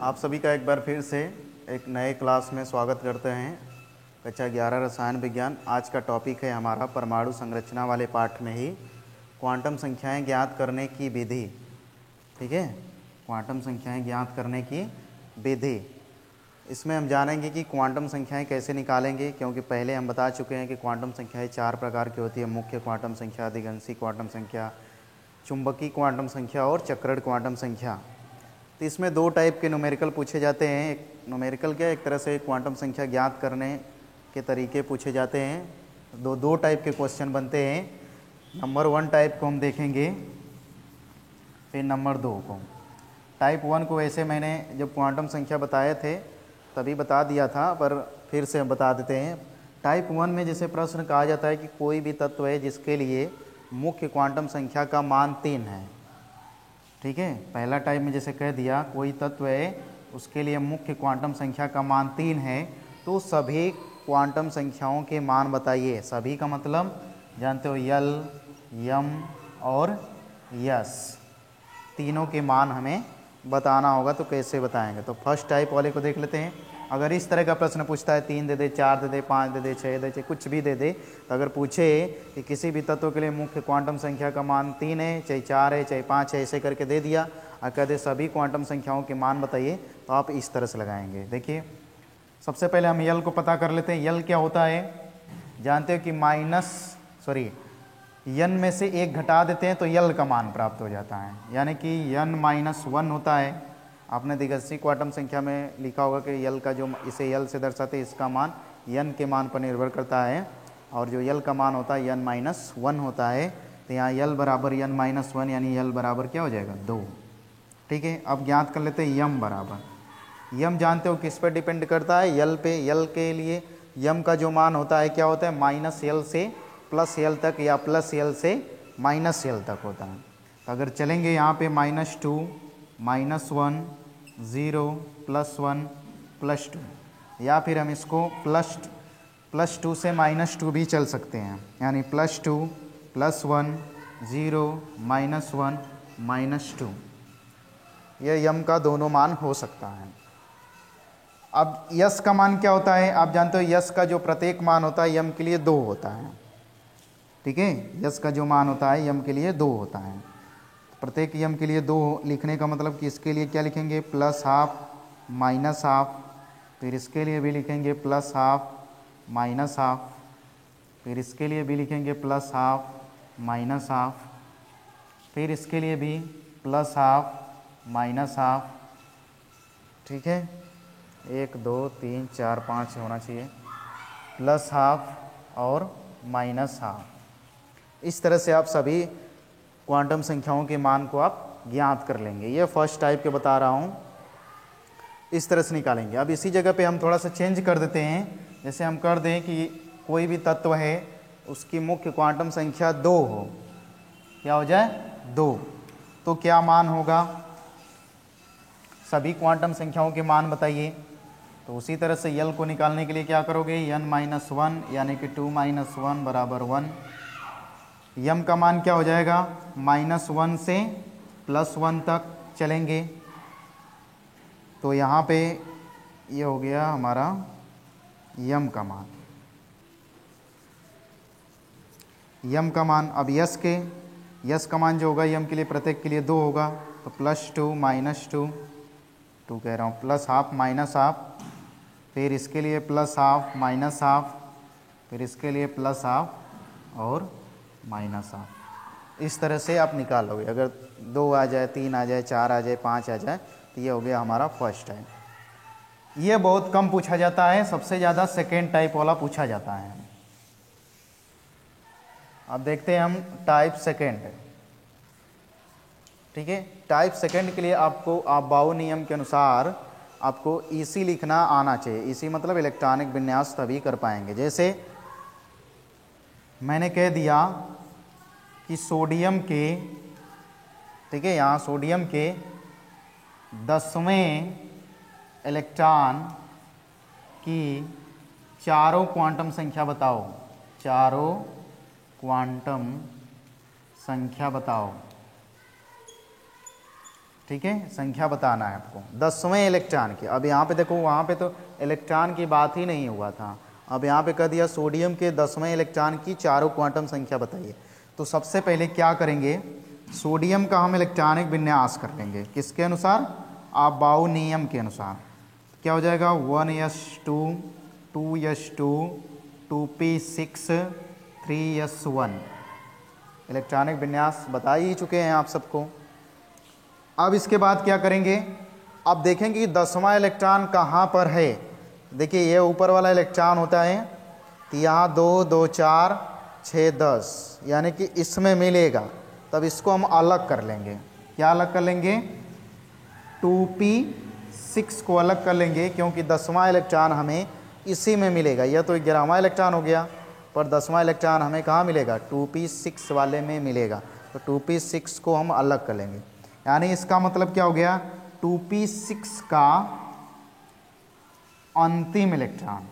आप सभी का एक बार फिर से एक नए क्लास में स्वागत करते हैं। कक्षा 11 रसायन विज्ञान। आज का टॉपिक है हमारा परमाणु संरचना वाले पाठ में ही क्वांटम संख्याएं ज्ञात करने की विधि। ठीक है, क्वांटम संख्याएं ज्ञात करने की विधि। इसमें हम जानेंगे कि क्वांटम संख्याएं कैसे निकालेंगे, क्योंकि पहले हम बता चुके हैं कि क्वांटम संख्याएं 4 प्रकार की होती है। मुख्य क्वांटम संख्या, दिगंशी क्वांटम संख्या, चुंबकीय क्वांटम संख्या और चक्रण क्वांटम संख्या। तो इसमें दो टाइप के न्यूमेरिकल पूछे जाते हैं। एक न्यूमेरिकल क्या, एक तरह से क्वांटम संख्या ज्ञात करने के तरीके पूछे जाते हैं। दो टाइप के क्वेश्चन बनते हैं। नंबर 1 टाइप को हम देखेंगे, फिर नंबर 2 को। टाइप 1 को वैसे मैंने जब क्वांटम संख्या बताए थे तभी बता दिया था, पर फिर से हम बता देते हैं। टाइप 1 में जैसे प्रश्न कहा जाता है कि कोई भी तत्व है जिसके लिए मुख्य क्वांटम संख्या का मान 3 है। ठीक है, पहला टाइप में जैसे कह दिया कोई तत्व है उसके लिए मुख्य क्वांटम संख्या का मान 3 है, तो सभी क्वांटम संख्याओं के मान बताइए। सभी का मतलब जानते हो, यल, यम और यस, तीनों के मान हमें बताना होगा। तो कैसे बताएंगे, तो फर्स्ट टाइप वाले को देख लेते हैं। अगर इस तरह का प्रश्न पूछता है 3 दे दे, 4 दे दे, 5 दे दे, 6 दे दे, कुछ भी दे दे, तो अगर पूछे कि किसी भी तत्व के लिए मुख्य क्वांटम संख्या का मान 3 है, चाहे 4 है, चाहे 5 है, ऐसे करके दे दिया और कह दे सभी क्वांटम संख्याओं के मान बताइए, तो आप इस तरह से लगाएंगे। देखिए, सबसे पहले हम यल को पता कर लेते हैं। यल क्या होता है, जानते हो कि यन में से एक घटा देते हैं तो यल का मान प्राप्त हो जाता है, यानी कि n-1 होता है। आपने दिगंशी क्वांटम संख्या में लिखा होगा कि यल का जो, इसे यल से दर्शाते हैं, इसका मान यन के मान पर निर्भर करता है, और जो यल का मान होता है n-1 होता है। तो यहाँ यल बराबर n-1, यानी यल बराबर क्या हो जाएगा, 2। ठीक है, अब ज्ञात कर लेते हैं यम बराबर। यम जानते हो किस पर डिपेंड करता है, यल पे। यल के लिए यम का जो मान होता है क्या होता है, -l से +l तक या +l से -l तक होता है। तो अगर चलेंगे यहाँ पे -2, -1, 0, +1, +2, या फिर हम इसको +2 से -2 भी चल सकते हैं, यानी +2, +1, 0, -1, -2। यह यम का दोनों मान हो सकता है। अब यस का मान क्या होता है, आप जानते हो यस का जो प्रत्येक मान होता है यम के लिए 2 होता है। ठीक है, यस का जो मान होता है यम के लिए 2 होता है। प्रत्येक यम के लिए 2 लिखने का मतलब कि इसके लिए क्या लिखेंगे, +12, -12, फिर इसके लिए भी लिखेंगे +12, -12, फिर इसके लिए भी लिखेंगे +12, -12, फिर इसके लिए भी +12, -12। ठीक है, 1 2 3 4 5 होना चाहिए, +12 और -12। इस तरह से आप सभी क्वांटम संख्याओं के मान को आप ज्ञात कर लेंगे। ये फर्स्ट टाइप के बता रहा हूँ, इस तरह से निकालेंगे। अब इसी जगह पे हम थोड़ा सा चेंज कर देते हैं। जैसे हम कर दें कि कोई भी तत्व है उसकी मुख्य क्वांटम संख्या 2 हो, क्या हो जाए, 2, तो क्या मान होगा, सभी क्वांटम संख्याओं के मान बताइए। तो उसी तरह से यल को निकालने के लिए क्या करोगे, n-1, यानी कि 2 - 1 बराबर 1। यम का मान क्या हो जाएगा, -1 से +1 तक चलेंगे, तो यहाँ पे ये हो गया हमारा यम का मान। यम का मान, अब यस का मान जो होगा यम के लिए प्रत्येक के लिए 2 होगा, तो +2 - 2 कह रहा हूँ, +12 -12, फिर इसके लिए +12 -12, फिर इसके लिए +12 और -12। इस तरह से आप निकालोगे। अगर 2 आ जाए, 3 आ जाए, 4 आ जाए, 5 आ जाए, तो ये हो गया हमारा फर्स्ट टाइप। ये बहुत कम पूछा जाता है, सबसे ज़्यादा सेकेंड टाइप वाला पूछा जाता है। अब देखते हैं हम टाइप सेकेंड। ठीक है, टाइप सेकेंड के लिए आपको बाउ नियम के अनुसार आपको ईसी लिखना आना चाहिए। ईसी मतलब इलेक्ट्रॉनिक विन्यास, तभी कर पाएंगे। जैसे मैंने कह दिया कि सोडियम के, ठीक है, यहाँ सोडियम के 10वें इलेक्ट्रॉन की चारों क्वांटम संख्या बताओ, चारों क्वांटम संख्या बताओ। ठीक है, संख्या बताना है आपको 10वें इलेक्ट्रॉन की। अब यहाँ पे देखो, वहाँ पे तो इलेक्ट्रॉन की बात ही नहीं हुआ था, अब यहाँ पे कह दिया सोडियम के 10वें इलेक्ट्रॉन की चारों क्वांटम संख्या बताइए। तो सबसे पहले क्या करेंगे, सोडियम का हम इलेक्ट्रॉनिक विन्यास कर लेंगे, किसके अनुसार, अबाउ नियम के अनुसार। क्या हो जाएगा 1s2 2s2 2p6 3s1। Electronic विन्यास बता ही चुके हैं आप सबको। अब इसके बाद क्या करेंगे, अब देखेंगे कि 10वां इलेक्ट्रॉन कहाँ पर है। देखिए ये ऊपर वाला इलेक्ट्रॉन होता है, तो यहाँ 2 2 4 6 10, यानी कि इसमें मिलेगा, तब इसको हम अलग कर लेंगे। क्या अलग कर लेंगे, 2p6 को अलग कर लेंगे, क्योंकि 10वां इलेक्ट्रॉन हमें इसी में मिलेगा। यह तो 11वां इलेक्ट्रॉन हो गया, पर 10वां इलेक्ट्रॉन हमें कहाँ मिलेगा, 2p6 वाले में मिलेगा। तो 2p6 को हम अलग कर लेंगे, यानी इसका मतलब क्या हो गया, 2p6 का अंतिम इलेक्ट्रॉन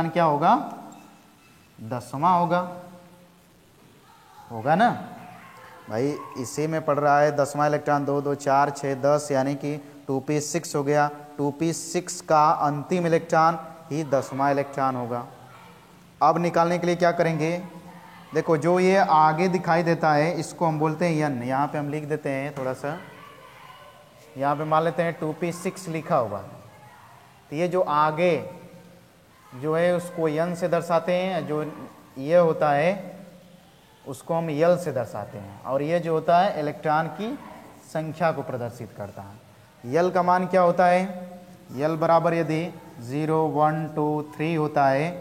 क्या होगा, 10वां होगा ना भाई। इसी में पढ़ रहा है 10वां इलेक्ट्रॉन 2 2 4 6 10, यानी कि 2p6 हो गया। 2p6 का अंतिम इलेक्ट्रॉन ही 10वां इलेक्ट्रॉन होगा। अब निकालने के लिए क्या करेंगे, देखो जो ये आगे दिखाई देता है इसको हम बोलते हैं n। यहाँ पे हम लिख देते हैं थोड़ा सा, यहाँ पे मान लेते हैं 2p6 लिखा हुआ है, तो ये जो आगे जो है उसको n से दर्शाते हैं, जो ये होता है उसको हम l से दर्शाते हैं, और ये जो होता है इलेक्ट्रॉन की संख्या को प्रदर्शित करता है। l का मान क्या होता है, l बराबर यदि 0 1 2 3 होता है,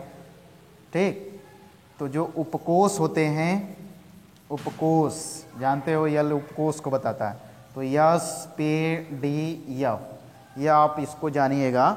ठीक, तो जो उपकोष होते हैं, उपकोष जानते हो, यल उपकोष को बताता है, तो यस पी डी एफ, यह आप इसको जानिएगा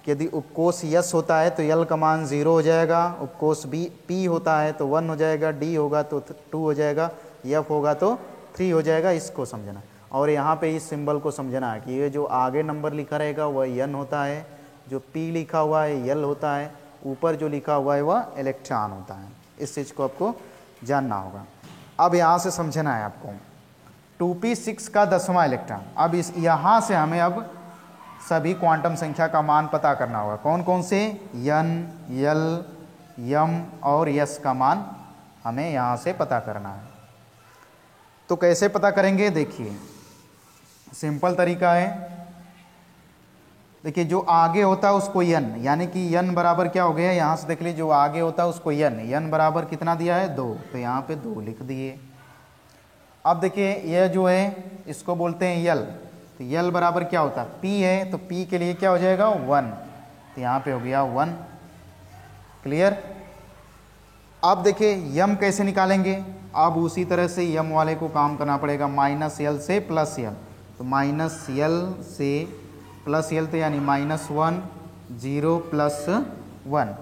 कि यदि उपकोष यस होता है तो यल का मान 0 हो जाएगा, उपकोष बी पी होता है तो 1 हो जाएगा, डी होगा तो 2 हो जाएगा, एफ होगा तो 3 हो जाएगा। इसको समझना, और यहाँ पे इस सिंबल को समझना है कि ये जो आगे नंबर लिखा रहेगा वह एन होता है, जो पी लिखा हुआ है यल होता है, ऊपर जो लिखा हुआ है वह इलेक्ट्रॉन होता है। इस चीज़ को आपको जानना होगा। अब यहाँ से समझना है आपको 2p6 का 10वां इलेक्ट्रॉन। अब इस यहाँ से हमें अब सभी क्वांटम संख्या का मान पता करना होगा। कौन कौन से, n l m और s का मान हमें यहाँ से पता करना है। तो कैसे पता करेंगे, देखिए सिंपल तरीका है। देखिए जो आगे होता है उसको n, यानी कि n बराबर क्या हो गया, यहाँ से देख लीजिए जो आगे होता है उसको n बराबर कितना दिया है 2, तो यहाँ पे 2 लिख दिए। अब देखिए यह जो है इसको बोलते हैं यल, तो यल बराबर क्या होता है, p है, तो p के लिए क्या हो जाएगा 1, तो यहाँ पे हो गया 1। क्लियर। अब देखिए यम कैसे निकालेंगे, अब उसी तरह से यम वाले को काम करना पड़ेगा, -l से +l, तो -l से +l, तो यानी -1 0 +1।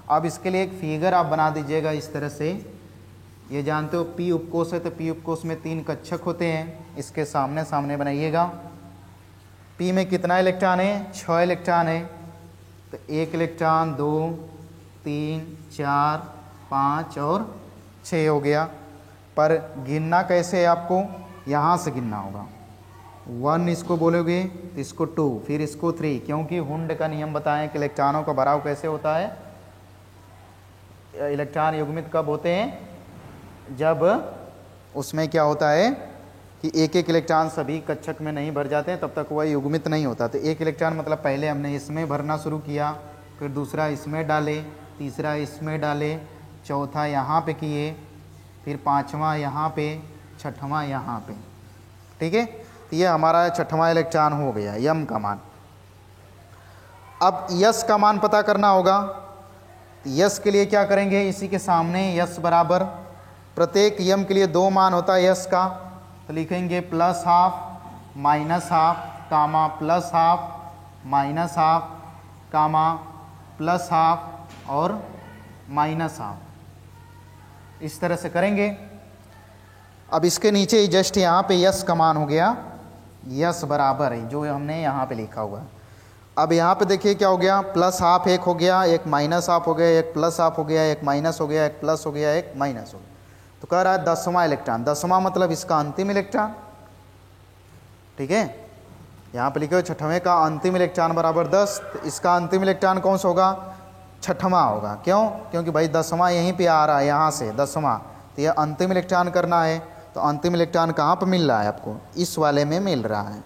अब इसके लिए एक फिगर आप बना दीजिएगा इस तरह से। ये जानते हो p उपकोष है, तो p उपकोष में 3 कक्षक होते हैं, इसके सामने सामने बनाइएगा। p में कितना इलेक्ट्रॉन है, 6 इलेक्ट्रॉन है, तो 1 इलेक्ट्रॉन 2 3 4 5 और 6 हो गया। पर गिनना कैसे है, आपको यहाँ से गिनना होगा। 1 इसको बोलोगे तो इसको 2, फिर इसको 3, क्योंकि हुंड का नियम बताएं कि इलेक्ट्रॉनों का भराव कैसे होता है। इलेक्ट्रॉन युग्मित कब होते हैं, जब उसमें क्या होता है कि एक एक इलेक्ट्रॉन सभी कक्षक में नहीं भर जाते हैं, तब तक वह युग्मित नहीं होता। तो एक इलेक्ट्रॉन मतलब पहले हमने इसमें भरना शुरू किया, फिर दूसरा इसमें डाले, तीसरा इसमें डाले, चौथा यहाँ पे किए, फिर 5वां यहाँ पे, 6वां यहाँ पे। ठीक है, तो ये हमारा 6वां इलेक्ट्रॉन हो गया, यम का मान। अब यस का मान पता करना होगा। यस के लिए क्या करेंगे, इसी के सामने यस बराबर, प्रत्येक यम के लिए 2 मान होता है यस का, तो लिखेंगे +½ -½ कामा +½ -½ कामा +½ और -½ इस तरह से करेंगे। अब इसके नीचे ही जस्ट यहाँ पे यस का मान हो गया, यस बराबर है जो हमने यहाँ पे लिखा हुआ है। अब यहाँ पे देखिए क्या हो गया, +½ एक हो गया, एक -½ हो गया, एक +½ हो गया, एक माइनस हो गया, एक प्लस हो गया, एक माइनस हो गया। तो कह रहा है 10वां इलेक्ट्रॉन, 10वां मतलब इसका अंतिम इलेक्ट्रॉन। ठीक है। यहाँ पे लिखे हो छठवें का अंतिम इलेक्ट्रॉन बराबर 10, तो इसका अंतिम इलेक्ट्रॉन कौन सा होगा? छठवां होगा। क्यों? क्योंकि भाई 10वां यहीं पे आ रहा है, यहाँ से 10वां, तो यह अंतिम इलेक्ट्रॉन करना है। तो अंतिम इलेक्ट्रॉन कहाँ पर मिल रहा है आपको? इस वाले में मिल रहा है।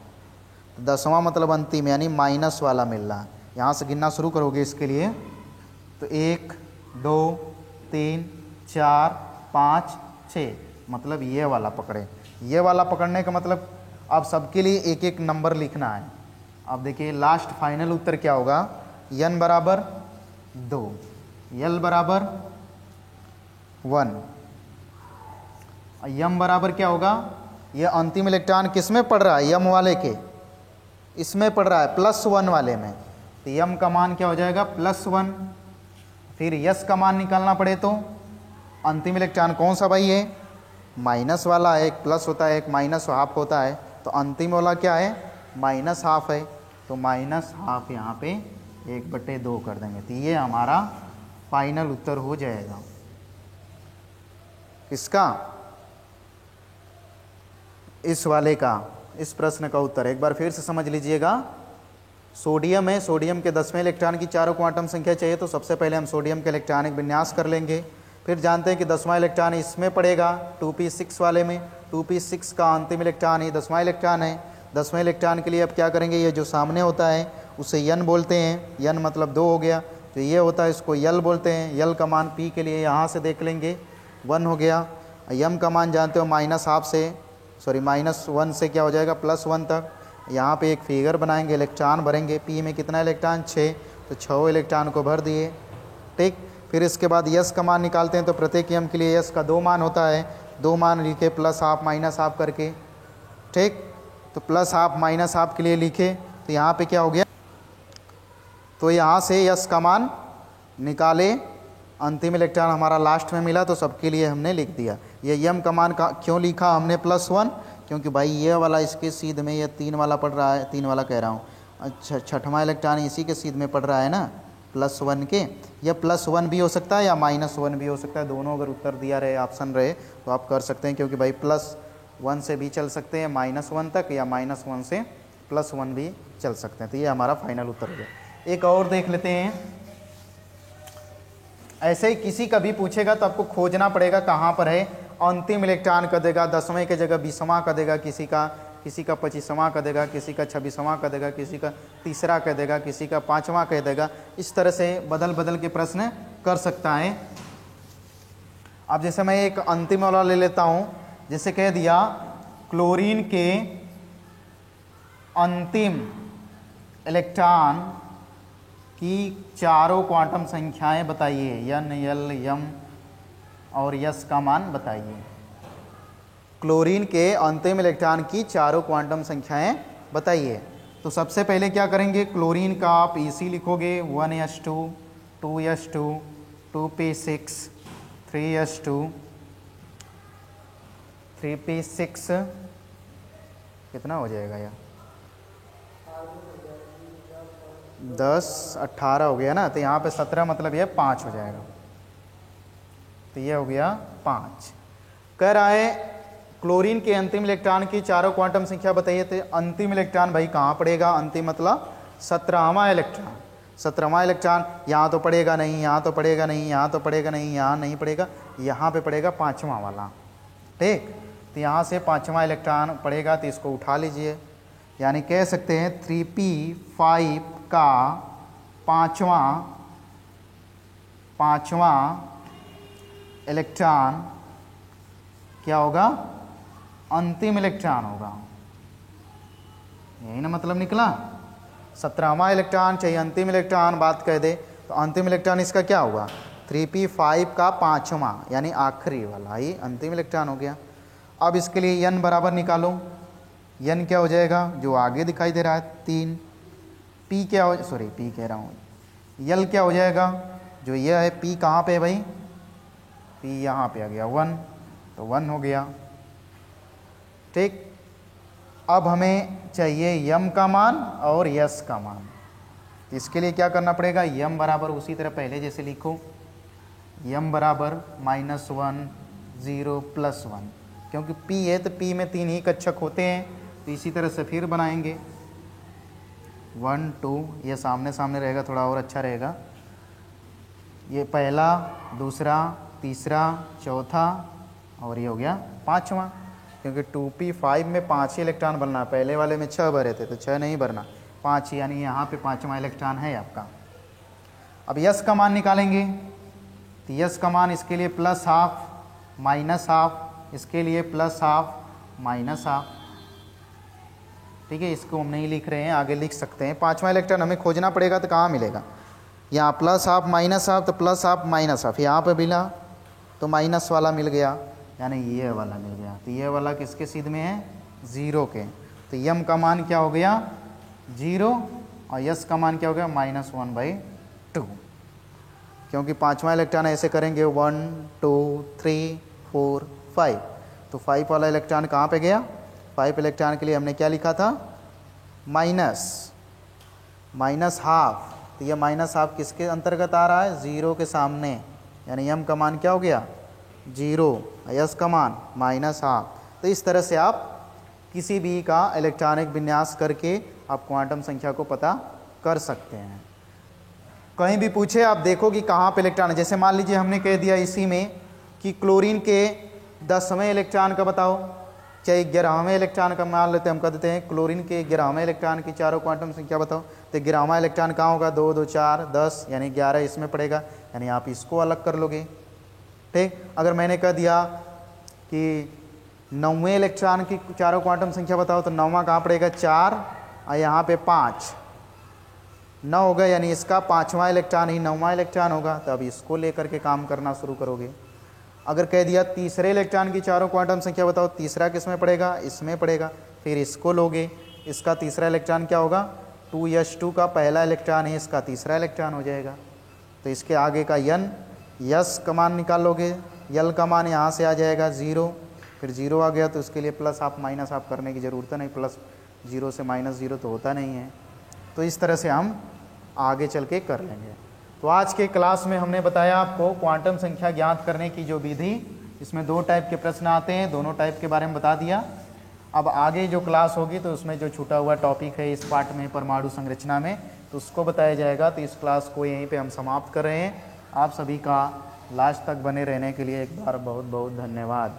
तो 10वां मतलब अंतिम, यानी माइनस वाला मिल रहा है। यहाँ से गिनना शुरू करोगे इसके लिए, तो 1 2 3 4 5 6, मतलब ये वाला पकड़े। ये वाला पकड़ने का मतलब अब सबके लिए एक एक नंबर लिखना है। अब देखिए लास्ट फाइनल उत्तर क्या होगा? n बराबर 2, l बराबर 1, m बराबर क्या होगा? ये अंतिम इलेक्ट्रॉन किस में पड़ रहा है? m वाले के, इसमें पड़ रहा है +1 वाले में। तो m का मान क्या हो जाएगा? +1। फिर s का मान निकालना पड़े तो अंतिम इलेक्ट्रॉन कौन सा भाई है? माइनस वाला है। एक प्लस होता है, एक माइनस हाफ होता है। तो अंतिम वाला क्या है? -12 है। तो -12 यहाँ पे 1/2 कर देंगे। तो ये हमारा फाइनल उत्तर हो जाएगा। किसका? इस वाले का, इस प्रश्न का उत्तर। एक बार फिर से समझ लीजिएगा। सोडियम है, सोडियम के 10वें इलेक्ट्रॉन की चारों क्वांटम संख्या चाहिए, तो सबसे पहले हम सोडियम के इलेक्ट्रॉनिक विन्यास कर लेंगे। फिर जानते हैं कि 10वां इलेक्ट्रॉन इसमें पड़ेगा 2p6 वाले में। 2p6 का अंतिम इलेक्ट्रॉन ही 10वां इलेक्ट्रॉन है। 10वें इलेक्ट्रॉन के लिए अब क्या करेंगे? ये जो सामने होता है उसे n बोलते हैं, n मतलब 2 हो गया। तो ये होता है, इसको l बोलते हैं। l का मान p के लिए यहाँ से देख लेंगे, 1 हो गया। m का मान जानते हो -1 से क्या हो जाएगा? +1 तक। यहाँ पे एक फिगर बनाएंगे, इलेक्ट्रॉन भरेंगे। p में कितना इलेक्ट्रॉन? 6, तो 6 इलेक्ट्रॉन को भर दिए। ठीक। फिर इसके बाद यस का मान निकालते हैं, तो प्रत्येक यम के लिए यस का 2 मान होता है। 2 मान लिखे +12 -12 करके। ठीक। तो +12 -12 के लिए लिखे, तो यहाँ पे क्या हो गया? तो यहाँ से यस का मान निकाले, अंतिम इलेक्ट्रॉन हमारा लास्ट में मिला, तो सबके लिए हमने लिख दिया। ये यम का मान क्यों लिखा हमने +1? क्योंकि भाई ये वाला इसके सीध में, ये 3 वाला पड़ रहा है, 3 वाला कह रहा हूँ, अच्छा छठवां इलेक्ट्रॉन इसी के सीध में पड़ रहा है ना, +1 के। यह +1 भी हो सकता है या -1 भी हो सकता है। दोनों अगर उत्तर दिया रहे, ऑप्शन रहे, तो आप कर सकते हैं। क्योंकि भाई +1 से भी चल सकते हैं -1 तक, या -1 से +1 भी चल सकते हैं। तो ये हमारा फाइनल उत्तर हो गया। एक और देख लेते हैं। ऐसे ही किसी का भी पूछेगा तो आपको खोजना पड़ेगा कहाँ पर है। अंतिम इलेक्ट्रॉन का देगा, 10वें के जगह 20वां का देगा, किसी का 25वां का देगा, किसी का 26वां का देगा, किसी का 3रा का देगा, किसी का 5वां कह देगा। इस तरह से बदल बदल के प्रश्न कर सकता है। अब जैसे मैं एक अंतिम वाला ले लेता हूँ। जैसे कह दिया क्लोरीन के अंतिम इलेक्ट्रॉन की चारों क्वांटम संख्याएं बताइए, n, l, m और s का मान बताइए। क्लोरीन के अंतिम इलेक्ट्रॉन की चारों क्वांटम संख्याएं बताइए। तो सबसे पहले क्या करेंगे? क्लोरीन का आप EC लिखोगे, 1s2 2s2 2p6 3s2 3p6, कितना हो जाएगा यह? 10 18 हो गया ना। तो यहाँ पे 17 मतलब यह 5 हो जाएगा। तो यह हो गया 5। कह रहा है क्लोरीन के अंतिम इलेक्ट्रॉन की चारों क्वांटम संख्या बताइए। तो अंतिम इलेक्ट्रॉन भाई कहाँ पड़ेगा? अंतिम मतलब 17वां इलेक्ट्रॉन। 17वां इलेक्ट्रॉन यहाँ तो पड़ेगा नहीं, यहाँ तो पड़ेगा नहीं, यहाँ तो पड़ेगा नहीं, यहाँ नहीं पड़ेगा, यहाँ पे पड़ेगा 5वां वाला। ठीक। तो यहाँ से 5वां इलेक्ट्रॉन पड़ेगा, तो इसको उठा लीजिए। यानी कह सकते हैं 3p5 का पाँचवां इलेक्ट्रॉन क्या होगा? अंतिम इलेक्ट्रॉन होगा। यही ना मतलब निकला। 17वां इलेक्ट्रॉन चाहिए अंतिम इलेक्ट्रॉन, बात कह दे तो अंतिम इलेक्ट्रॉन इसका क्या होगा? 3p5 का 5वां, यानी आखिरी वाला ही अंतिम इलेक्ट्रॉन हो गया। अब इसके लिए n बराबर निकालो। n क्या हो जाएगा? जो आगे दिखाई दे रहा है 3। p क्या हो, सॉरी p कह रहा हूँ, l क्या हो जाएगा? जो यह है p कहाँ पे है भाई? p यहाँ पे आ गया 1, तो 1 हो गया। ठीक। अब हमें चाहिए m का मान और s का मान। इसके लिए क्या करना पड़ेगा? m बराबर उसी तरह पहले जैसे लिखो, m बराबर -1 0 +1, क्योंकि p है तो p में 3 ही कक्षक होते हैं। तो इसी तरह से फिर बनाएंगे 1 2, ये सामने सामने रहेगा, थोड़ा और अच्छा रहेगा। ये पहला, दूसरा, तीसरा, चौथा और ये हो गया पाँचवा, क्योंकि 2p5 में 5 ही इलेक्ट्रॉन बनना, पहले वाले में 6 भरे थे तो 6 नहीं भरना, 5, यानी यहाँ पे 5वां इलेक्ट्रॉन है आपका। अब यस का मान निकालेंगे, तो यस का मान इसके लिए +½ -½ इसके लिए +½ -½ ठीक है, इसको हम नहीं लिख रहे हैं, आगे लिख सकते हैं। 5वां इलेक्ट्रॉन हमें खोजना पड़ेगा तो कहाँ मिलेगा, यहाँ +½ -½ तो +½ -½ यहाँ पे मिला तो माइनस वाला मिल गया, यानी ये वाला मिल गया। तो ये वाला किसके सिद्ध में है, 0 के। तो यम का मान क्या हो गया 0 और यस का मान क्या हो गया -1/2, क्योंकि 5वां इलेक्ट्रॉन ऐसे करेंगे 1 2 3 4 5, तो 5 वाला इलेक्ट्रॉन कहाँ पे गया, 5 इलेक्ट्रॉन के लिए हमने क्या लिखा था -½ तो ये -½ किसके अंतर्गत आ रहा है, 0 के सामने, यानी यम का मान क्या हो गया 0, यस का मान -½ तो इस तरह से आप किसी भी का इलेक्ट्रॉनिक विन्यास करके आप क्वांटम संख्या को पता कर सकते हैं। कहीं भी पूछे आप देखो कि कहाँ पे इलेक्ट्रॉन है, जैसे मान लीजिए हमने कह दिया इसी में कि क्लोरीन के 10वें इलेक्ट्रॉन का बताओ, चाहे 11वें इलेक्ट्रॉन का मान लेते हैं, हम कह देते हैं क्लोरीन के 11वें इलेक्ट्रॉन की चारों क्वांटम संख्या बताओ, तो 11वां इलेक्ट्रॉन कहाँ होगा 2 2 4 10, यानी 11 इसमें पड़ेगा, यानी आप इसको अलग कर लोगे। ठीक, अगर मैंने कह दिया कि 9वें इलेक्ट्रॉन की चारों क्वांटम संख्या बताओ, तो 9वां कहाँ पड़ेगा 4 और यहाँ पे 5, 9 होगा, यानी इसका 5वां इलेक्ट्रॉन ही 9वां इलेक्ट्रॉन होगा, तो अब इसको लेकर के काम करना शुरू करोगे। अगर कह दिया तीसरे इलेक्ट्रॉन की चारों क्वांटम संख्या बताओ, तीसरा किस में पड़ेगा, इसमें पड़ेगा, फिर इसको लोगे, इसका तीसरा इलेक्ट्रॉन क्या होगा 2s2 का पहला इलेक्ट्रॉन है, इसका तीसरा इलेक्ट्रॉन हो जाएगा। तो इसके आगे का यस का मान निकाल लोगे, यल का मान यहाँ से आ जाएगा 0, फिर 0 आ गया तो इसके लिए +½ -½ करने की ज़रूरत नहीं, +0 से -0 तो होता नहीं है। तो इस तरह से हम आगे चल के कर लेंगे। तो आज के क्लास में हमने बताया आपको क्वांटम संख्या ज्ञात करने की जो विधि, इसमें 2 टाइप के प्रश्न आते हैं, दोनों टाइप के बारे में बता दिया। अब आगे जो क्लास होगी तो उसमें जो छूटा हुआ टॉपिक है इस पार्ट में परमाणु संरचना में, तो उसको बताया जाएगा। तो इस क्लास को यहीं पे हम समाप्त कर रहे हैं। आप सभी का लास्ट तक बने रहने के लिए एक बार बहुत बहुत धन्यवाद।